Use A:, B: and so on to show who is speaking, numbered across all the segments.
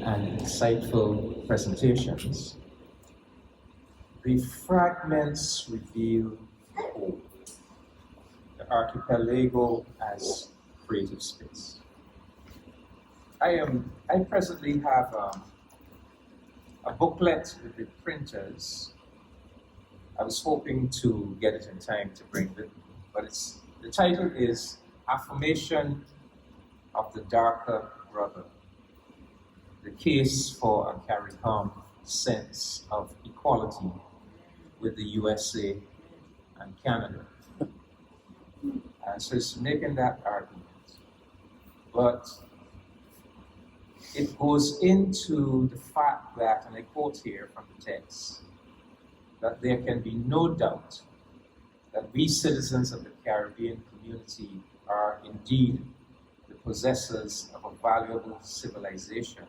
A: and insightful presentations. The fragments reveal the whole, the archipelago as creative space. I presently have a booklet with the printers. I was hoping to get it in time to bring it, but the title is Affirmation of the Darker Brother, the Case for a Caricom Sense of Equality with the USA and Canada. So it's making that argument. But it goes into the fact that, and I quote here from the text, that there can be no doubt that we citizens of the Caribbean community are indeed the possessors of a valuable civilization,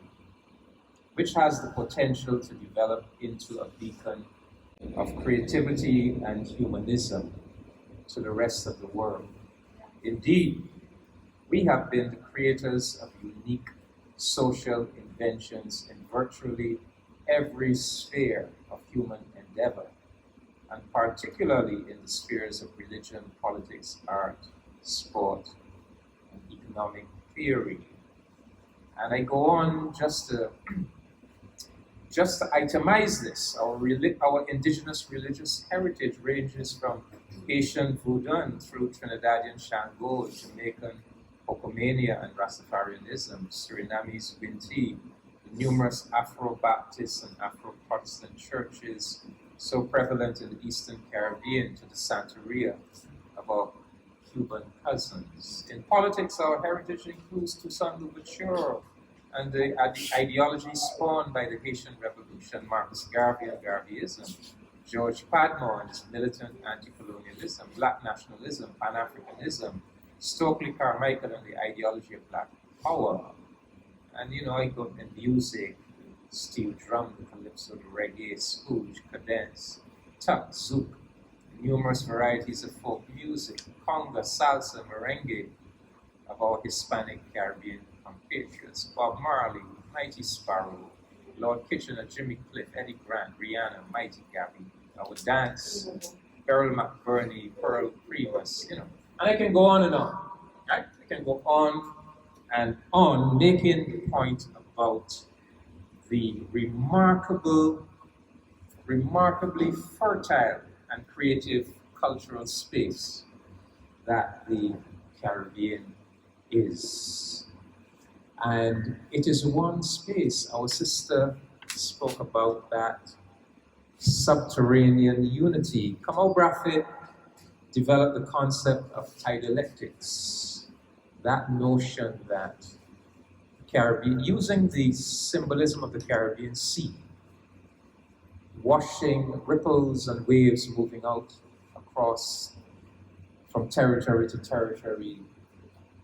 A: which has the potential to develop into a beacon of creativity and humanism to the rest of the world. Indeed, we have been the creators of unique social inventions in virtually every sphere of human endeavor, and particularly in the spheres of religion, politics, art, sport, and economic theory. And I go on just to itemize this. Our indigenous religious heritage ranges from Haitian Voodoo through Trinidadian Shango, Jamaican Pocomania and Rastafarianism, Surinamese Winti, the numerous Afro-Baptist and Afro-Protestant churches so prevalent in the Eastern Caribbean, to the Santeria of our Cuban cousins. In politics, our heritage includes Toussaint Louverture and the ideology spawned by the Haitian Revolution, Marcus Garvey and Garveyism, George Padmore and his militant anti-colonialism, Black nationalism, Pan-Africanism, Stokely Carmichael and the ideology of Black power. And I got in music, steel drum, the calypso, the reggae, spooge, cadence, tuck, zouk, numerous varieties of folk music, conga, salsa, merengue of our Hispanic Caribbean compatriots, Bob Marley, Mighty Sparrow, Lord Kitchener, Jimmy Cliff, Eddie Grant, Rihanna, Mighty Gabby, our dance, Earl McBurney, Pearl Primus, and I can go on and on, right? I can go on and on, making the point about the remarkably fertile and creative cultural space that the Caribbean is. And it is one space. Our sister spoke about that subterranean unity. Kamau Braffet developed the concept of tidialectics, that notion that the Caribbean, using the symbolism of the Caribbean Sea, washing ripples and waves moving out across from territory to territory,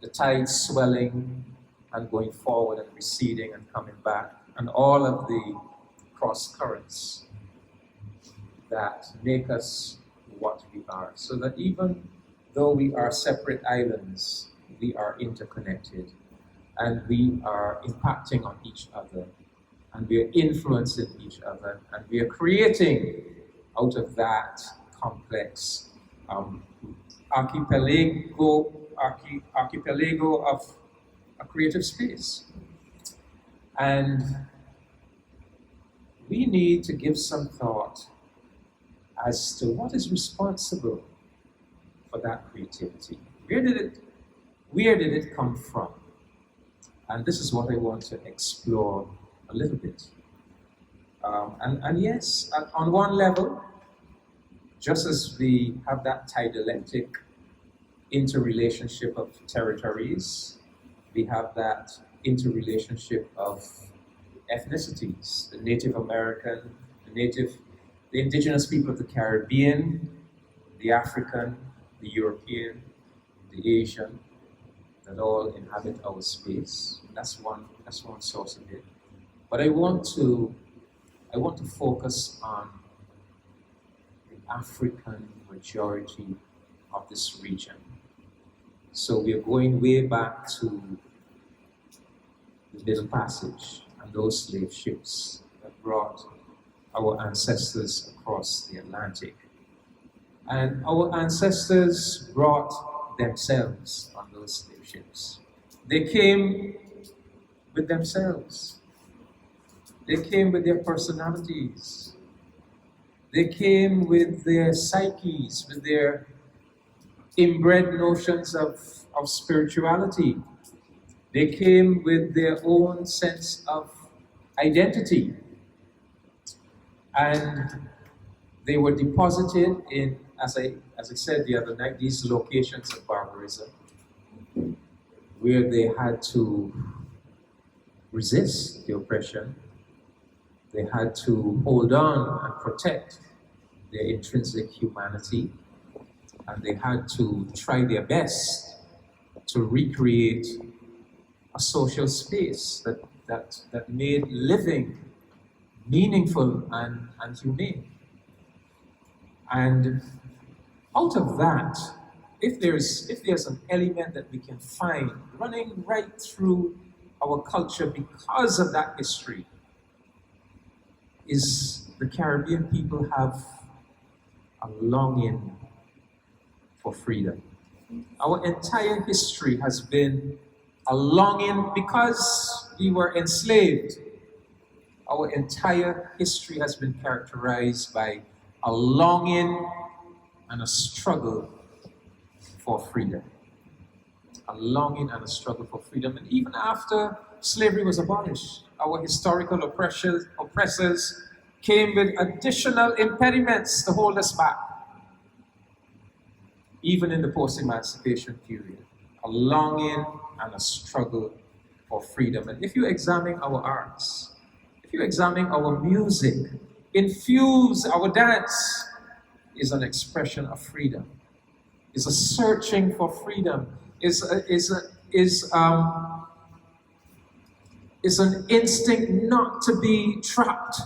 A: the tide swelling and going forward and receding and coming back, and all of the cross currents that make us what we are, so that even though we are separate islands, we are interconnected, and we are impacting on each other, and we are influencing each other, and we are creating out of that complex archipelago of a creative space. And we need to give some thought as to what is responsible for that creativity. Where did it come from? And this is what I want to explore a little bit. And yes, on one level, just as we have that dialectic interrelationship of territories, we have that interrelationship of ethnicities, the Native American, the indigenous people of the Caribbean, the African, the European, the Asian, that all inhabit our space. That's one source of it. But I want to focus on the African majority of this region. So we are going way back to the Middle Passage and those slave ships that brought our ancestors across the Atlantic. And our ancestors brought themselves on those slave ships. They came with themselves. They came with their personalities. They came with their psyches, with their inbred notions of spirituality. They came with their own sense of identity. And they were deposited in, as I said the other night, these locations of barbarism, where they had to resist the oppression. They had to hold on and protect their intrinsic humanity, and they had to try their best to recreate a social space that made living meaningful and humane. And out of that, if there's an element that we can find running right through our culture because of that history, is the Caribbean people have a longing for freedom. Our entire history has been a longing because we were enslaved. Our entire history has been characterized by a longing and a struggle for freedom. A longing and a struggle for freedom. And even after slavery was abolished, our historical oppressors came with additional impediments to hold us back. Even in the post-emancipation period, a longing and a struggle for freedom. And if you examine our arts, if you examine our music, infuse our dance, is an expression of freedom, is a searching for freedom, is an instinct not to be trapped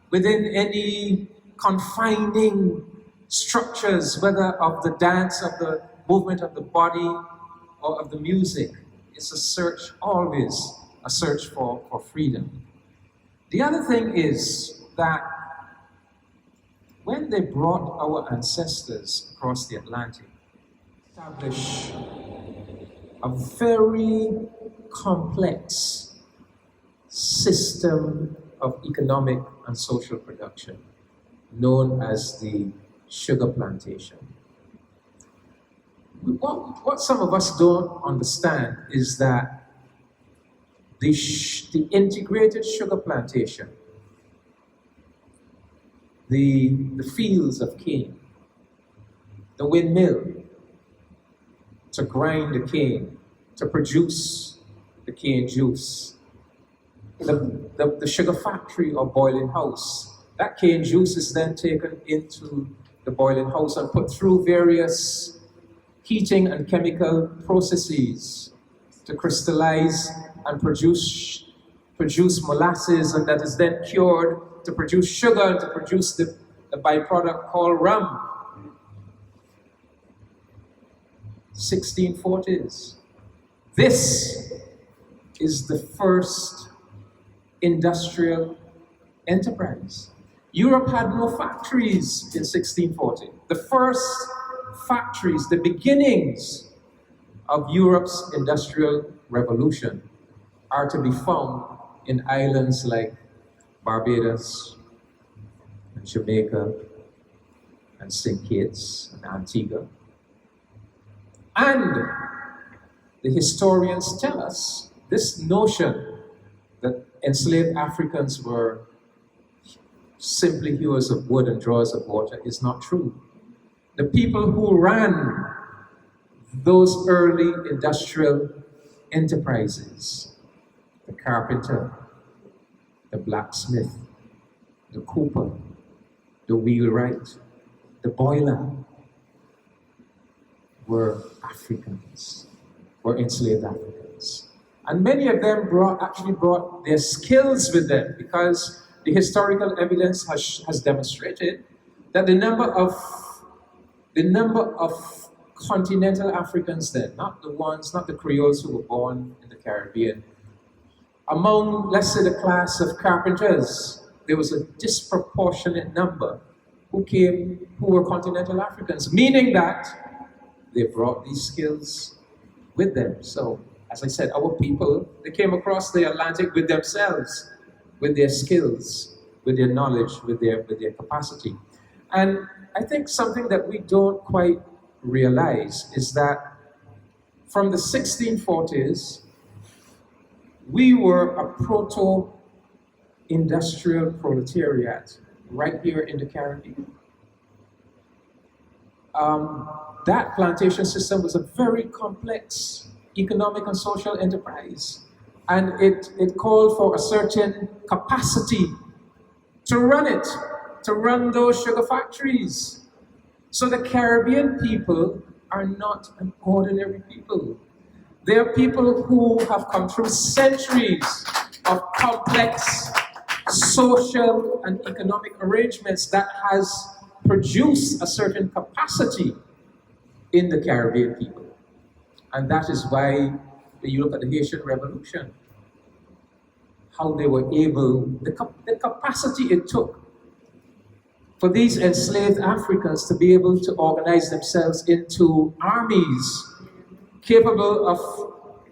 A: within any confining structures, whether of the dance, of the movement of the body, or of the music. It's a search, always a search for freedom. The other thing is that when they brought our ancestors across the Atlantic, established a very complex system of economic and social production known as the sugar plantation. What some of us don't understand is that the integrated sugar plantation, the fields of cane, the windmill to grind the cane, to produce the cane juice, the sugar factory or boiling house, that cane juice is then taken into the boiling house and put through various heating and chemical processes to crystallize and produce molasses, and that is then cured to produce sugar, to produce the byproduct called rum. 1640s. This is the first industrial enterprise. Europe had no factories in 1640. The first factories, the beginnings of Europe's industrial revolution, are to be found in islands like Barbados and Jamaica and St. Kitts and Antigua. And the historians tell us this notion that enslaved Africans were simply hewers of wood and drawers of water is not true. The people who ran those early industrial enterprises, the carpenter, the blacksmith, the cooper, the wheelwright, the boiler, were Africans, were enslaved Africans. And many of them actually brought their skills with them, because the historical evidence has demonstrated that the number of continental Africans then, not the Creoles who were born in the Caribbean, Among, let's say, the class of carpenters, there was a disproportionate number who were continental Africans, meaning that they brought these skills with them. So, as I said, our people, they came across the Atlantic with themselves, with their skills, with their knowledge, with their capacity. And I think something that we don't quite realize is that from the 1640s, we were a proto-industrial proletariat right here in the Caribbean. That plantation system was a very complex economic and social enterprise. And it called for a certain capacity to run it, to run those sugar factories. So the Caribbean people are not an ordinary people. They are people who have come through centuries of complex social and economic arrangements that has produced a certain capacity in the Caribbean people. And that is why when you look at the Haitian Revolution, how they were able, the capacity it took for these enslaved Africans to be able to organize themselves into armies capable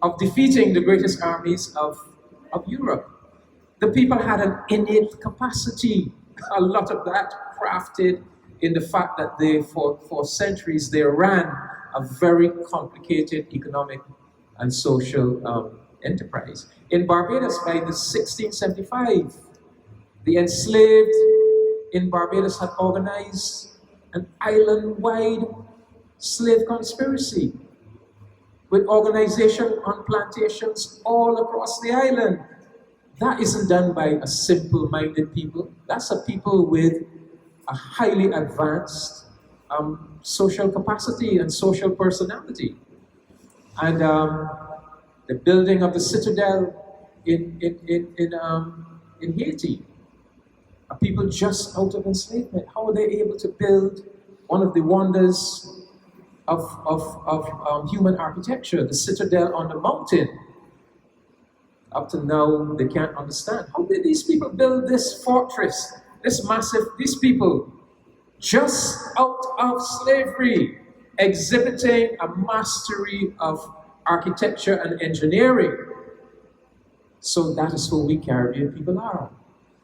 A: of defeating the greatest armies of Europe. The people had an innate capacity, a lot of that crafted in the fact that they, for centuries, they ran a very complicated economic and social enterprise. In Barbados, by the 1675, the enslaved in Barbados had organized an island-wide slave conspiracy with organization on plantations all across the island. That isn't done by a simple-minded people. That's a people with a highly advanced social capacity and social personality. And the building of the citadel in Haiti, people just out of enslavement, how are they able to build one of the wonders of human architecture, the citadel on the mountain? Up to now, they can't understand. How did these people build this fortress, this massive, these people just out of slavery, exhibiting a mastery of architecture and engineering? So that is who we Caribbean people are.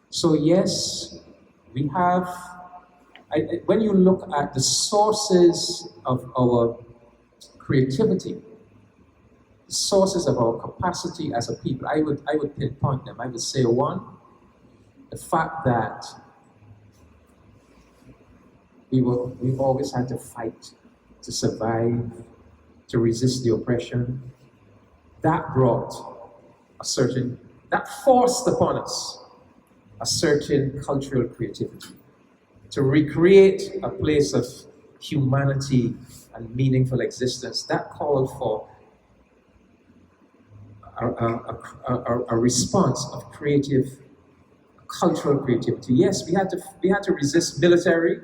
A: So yes, we have, when you look at the sources of our creativity, the sources of our capacity as a people, I would pinpoint them. I would say one, the fact that we've always had to fight to survive, to resist the oppression. That that forced upon us a certain cultural creativity to recreate a place of humanity and meaningful existence. That called for a response of cultural creativity. Yes, we had to resist military,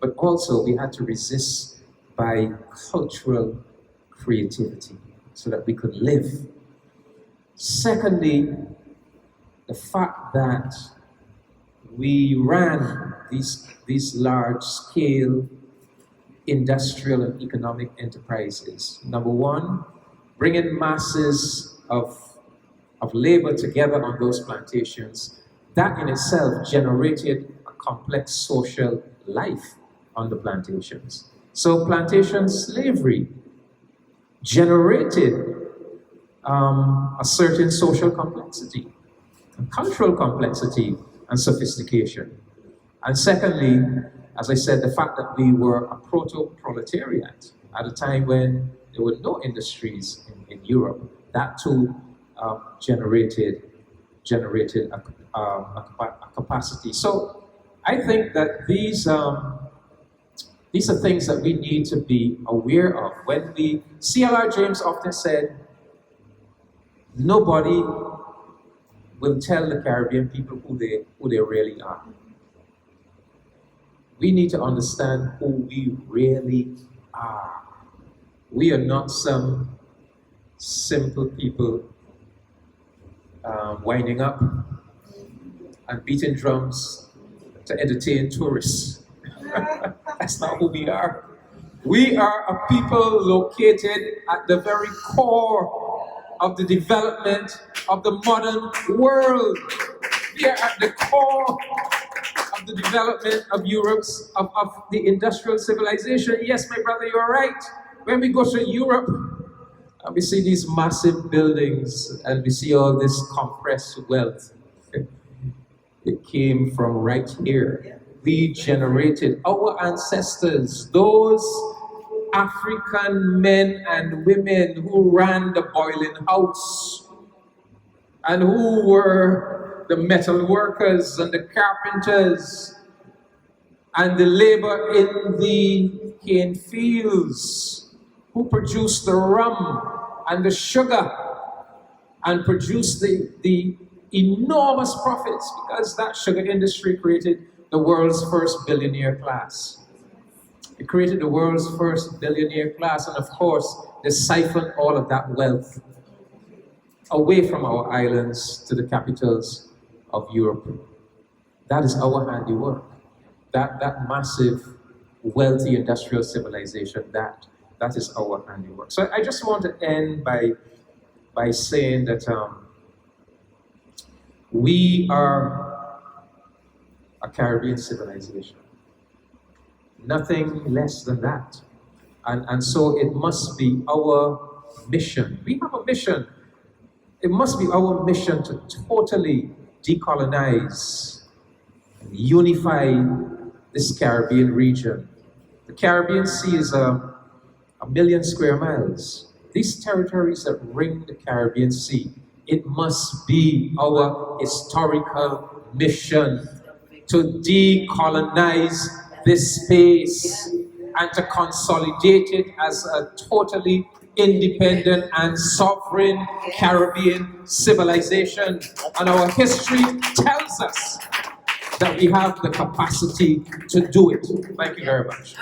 A: but also we had to resist by cultural creativity so that we could live. Secondly, the fact that we ran these large-scale industrial and economic enterprises. Number one, bringing masses of labor together on those plantations. That in itself generated a complex social life on the plantations. So plantation slavery generated a certain social complexity, and cultural complexity, and sophistication. And secondly, as I said, the fact that we were a proto-proletariat at a time when there were no industries in Europe, that too generated a capacity. So I think that these are things that we need to be aware of. When C.L.R. James often said, nobody will tell the Caribbean people who they really are. We need to understand who we really are. We are not some simple people winding up and beating drums to entertain tourists. That's not who we are. We are a people located at the very core of the development of the modern world. We are at the core of the development of Europe's, of the industrial civilization. Yes, my brother, you're right. When we go to Europe, and we see these massive buildings and we see all this compressed wealth. It came from right here. We generated our ancestors, those African men and women who ran the boiling house and who were the metal workers and the carpenters and the labor in the cane fields, who produced the rum and the sugar and produced the enormous profits, because that sugar industry created the world's first billionaire class. It created the world's first billionaire class, and of course, they siphoned all of that wealth away from our islands to the capitals of Europe. That is our handiwork. That massive, wealthy industrial civilization, that is our handiwork. So I just want to end by saying that we are a Caribbean civilization. Nothing less than that. And so it must be our mission. We have a mission. It must be our mission to totally decolonize and unify this Caribbean region. The Caribbean Sea is a million square miles. These territories that ring the Caribbean Sea, it must be our historical mission to decolonize this space and to consolidate it as a totally independent and sovereign Caribbean civilization. And our history tells us that we have the capacity to do it. Thank you very much.